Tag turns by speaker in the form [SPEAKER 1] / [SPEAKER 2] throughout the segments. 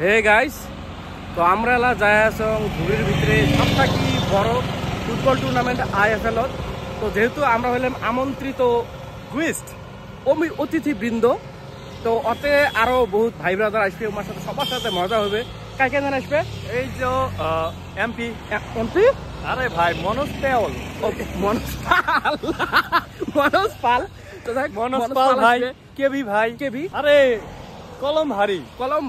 [SPEAKER 1] Hey guys, তো আমরা এলা যাই আছো ঘুরির ভিতরে সবথেকে বড় ফুটবল টুর্নামেন্ট IFL। তো যেহেতু আমরা হইলাম আমন্ত্রিত গেস্ট অতিথিবৃন্দ, তো ওতে আরো বহুত ভাই ব্রাদার আসবে, আমার সাথে সবার সাথে মজা হবে। কাকে জান আসবে?
[SPEAKER 2] এই যে এমপি
[SPEAKER 1] এমপি,
[SPEAKER 2] আরে ভাই মনোজ পেওল।
[SPEAKER 1] ওকে, মনোজ পাল। মনোজ পাল, তো দেখ
[SPEAKER 2] মনোজ পাল ভাই, কেবি ভাই,
[SPEAKER 1] কেবি,
[SPEAKER 2] আরে কলম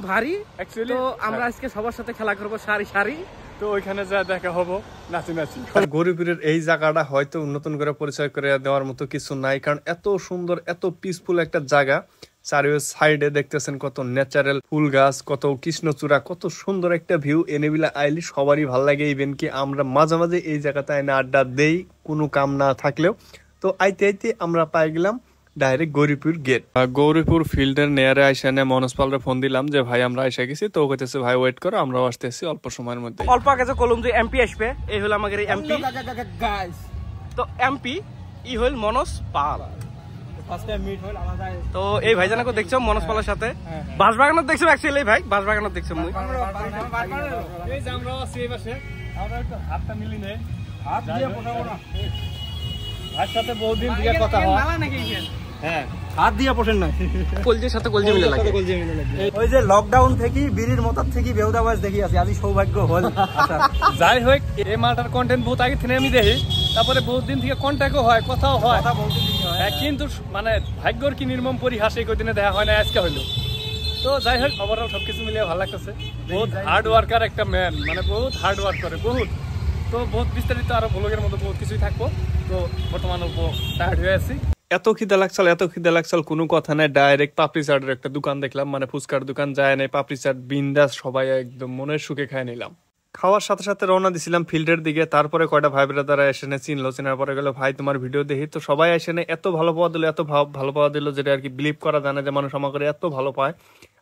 [SPEAKER 2] ভারী
[SPEAKER 1] অ্যাকচুয়ালি। তো আমরা আজকে সবার সাথে খেলা করবো সারি সারি।
[SPEAKER 2] তো ওইখানে যা দেখা হবো নাচি। গরিপুরের এই জায়গাটা হয়তো নতুন করে পরিচয় করে দেওয়ার মতো কিছু নাই, কারণ এত সুন্দর এত পিসফুল একটা জায়গা। চারিও সাইডে দেখতেছেন কত ন্যাচারাল ফুল গাছ, কত কৃষ্ণচূড়া, কত সুন্দর একটা ভিউ। এনেবিলা আইলি সবারই ভাল লাগে। ইভেন কি আমরা মাঝে মাঝে এই জায়গাতে আইনা আড্ডা দেই কোনো কাম না থাকলেও। তো আইতে আইতে আমরা পাই গেলাম ডাইরেক্ট গৌরীপুর গেট। গৌরীপুর ফিল্ডের নেয়ারে আইসানে মনোজ পালরে ফোন দিলাম যে ভাই আমরা আইসা গেছি। তো কইতেছে ভাই ওয়েট করো, আমরাও আসতেছি অল্প সময়ের মধ্যে।
[SPEAKER 1] অল্প আগে যে কলম যে এমপি আসবে, এই হলো আমাদের এমপি। তো এমপি ই হইল মনোজ পাল। তো এই ভাইজানকে দেখছো মনোজ পালের সাথে বাঁশবাগানত দেখছো। অ্যাকচুয়ালি এই ভাই বাঁশবাগানত দেখছো। মুই
[SPEAKER 2] এই যে আমরা আছি এই পাশে, আমরা একটু হাতটা মিলি নে, হাত দিয়ে পোষাবো না। ভাইয়ের সাথে বহুদিন থেকে কথা হয়। হ্যাঁ, হাত দিয়ে পোষেন না,
[SPEAKER 1] কলজির সাথে কলজি মিলে লাগে।
[SPEAKER 3] ওই যে লকডাউন থেকে বিড়ির মতার থেকে বেহুদা বয়স দেখি আছি, আজি সৌভাগ্য হল।
[SPEAKER 2] যাই হোক, এই মালটার কন্টেন্ট বহুত আগে থেকে আমি দেখি, তারপরে বহুত দিন থেকে কন্ট্যাক্টও হয়, কথাও হয়। কিন্তু মানে ভাগ্যর কি নির্মম পরিহাস, এই কদিনে দেখা হয় না, আজকে হইলো। তো যাই হোক, খবরও সবকিছু মিলিয়ে ভালো লাগতেছে। বহুত হার্ড ওয়ার্কার একটা ম্যান, মানে বহুত হার্ড ওয়ার্ক করে বহুত। তো বহুত বিস্তারিত আরো ব্লগের মতো বহুত কিছুই থাকবো। তো বর্তমান অল্প টায়ার্ড হয়ে আছি। এত খিদা লাগছাল কোনো কথা নাই। ডাইরেক্ট পাপড়ি চাটের একটা দোকান দেখলাম, মানে ফুচকার দোকান। যায় নাই, পাপড়ি চাট বিন্দাস, সবাই একদম মনের সুখে খাই নিলাম। খাওয়ার সাথে সাথে রওনা দিছিলাম ফিল্ডের দিকে। তারপরে কয়টা ভাই ব্রাদার এসে চিনার পরে গেল ভাই তোমার ভিডিও দেখি। তো সবাই এসে এত ভালো পাওয়া দিল, ভালো পাওয়া দিল, যেটা আর কি বিলিভ করা যায় না যে মানুষ আমাকে এত ভালো পায়।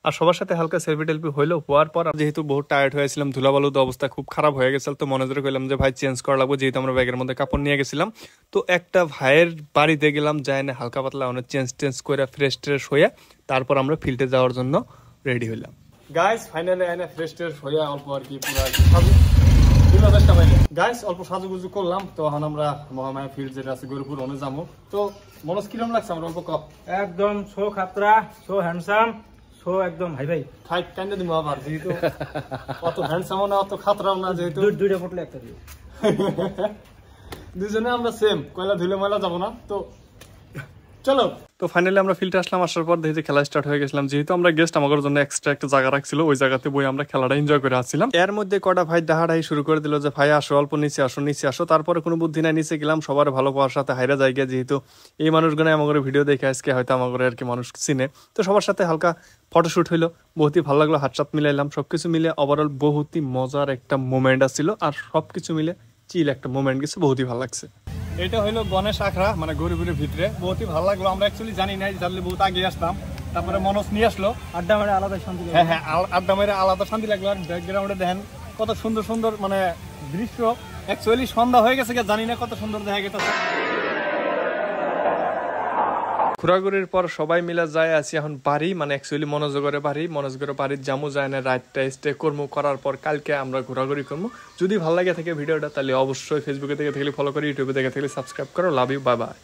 [SPEAKER 2] আর সবার সাথে হালকা সেলফি টেলফি হইলো। হওয়ার পর যেহেতু বহুত টায়ার্ড হয়েছিলাম, ধুলাবালুদ অবস্থা খুব খারাপ হয়ে গেছিল, তো মনোজরে কইলাম যে ভাই চেঞ্জ করা লাগবে, যেহেতু আমরা ব্যাগের মধ্যে কাপড় নিয়ে গেছিলাম। তো একটা ভাইয়ের বাড়িতে গেলাম, যাই না হালকা পাতলা অনেক চেঞ্জ করে ফ্রেশ ট্রেশ হয়ে তারপর আমরা ফিল্ডে যাওয়ার জন্য রেডি হইলাম। গাইস ফাইনালি আইনা ফ্রেশ ট্রেশ হয়ে অল্প আর কি গাইস অল্প সাজুগুজু করলাম। তো এখন আমরা মহামায়া ফিল্ড যেটা আছে গৌরীপুর অনে যাবো। তো মনোজ কিরম লাগছে আমরা অল্প কপ?
[SPEAKER 3] একদম so Khatra, so handsome, so একদম ভাই ভাই
[SPEAKER 2] খাই কাইন্ডা দিমু আবার, যেহেতু অত হ্যান্ডসামও না অত খাতরাও না, যেহেতু
[SPEAKER 3] দুইটা ফটলে একটা দিও।
[SPEAKER 2] দুজনে আমরা সেম, কয়লা ধুলে ময়লা যাবো না। তো চলো। তো ফাইনালি আমরা ফিল্ডে আসলাম। আসার পর দেখি খেলা স্টার্ট হয়ে গেছিলাম। যেহেতু আমরা গেস্ট, আমাদের জন্য এক্সট্রা একটা জায়গা রাখছিল, ওই জায়গাতে বই আমরা খেলাটা এনজয় করে আসছিলাম। এর মধ্যে কটা ভাই ডাহাডাই শুরু করে দিল যে ভাই আসো, অল্প নিচে আসো। তারপরে কোনো বুদ্ধি নাই, নিচে গেলাম। সবার ভালো পাওয়ার সাথে হাইরা জায়গা, যেহেতু এই মানুষগুলো আমাদের ভিডিও দেখে আজকে হয়তো আমাদের আর কি মানুষ চিনে। তো সবার সাথে হালকা ফটোশুট হইলো, বহুতই ভালো লাগলো। হাতসাত মিলাইলাম, সবকিছু মিলে ওভারঅল বহুতই মজার একটা মোমেন্ট আসছিল। আর সবকিছু মিলে চিল একটা মোমেন্ট গেছে, বহুতই ভালো লাগছে। এটা হলো গণেশ আখড়া, মানে গরিবের ভিতরে, বহুতই ভালো লাগলো। আমরা অ্যাকচুয়ালি জানি নাই, জানলে বহুত আগে আসতাম। তারপরে মনোজ নিয়ে আসলো,
[SPEAKER 3] আড্ডা মেরে আলাদা শান্তি লাগলো।
[SPEAKER 2] হ্যাঁ, আড্ডা মেরে আলাদা শান্তি লাগলো। আর ব্যাকগ্রাউন্ডে দেখেন কত সুন্দর সুন্দর মানে দৃশ্য। অ্যাকচুয়ালি সন্ধ্যা হয়ে গেছে, জানি না কত সুন্দর দেখা গেছে। ঘোরাঘুরির পর সবাই মিলে যায় আছি এখন বাড়ি, মানে অ্যাকচুয়ালি মনোজগরের বাড়ির জামু যায় না। রাতটা স্টে করবো, করার পর কালকে আমরা ঘোরাঘুরি করবো। যদি ভালো লাগে থাকে ভিডিওটা, তাহলে অবশ্যই ফেসবুকে দেখে থাকলে ফলো করে, ইউটিউবে দেখে থাকলে সাবস্ক্রাইব করো। Love you, bye by.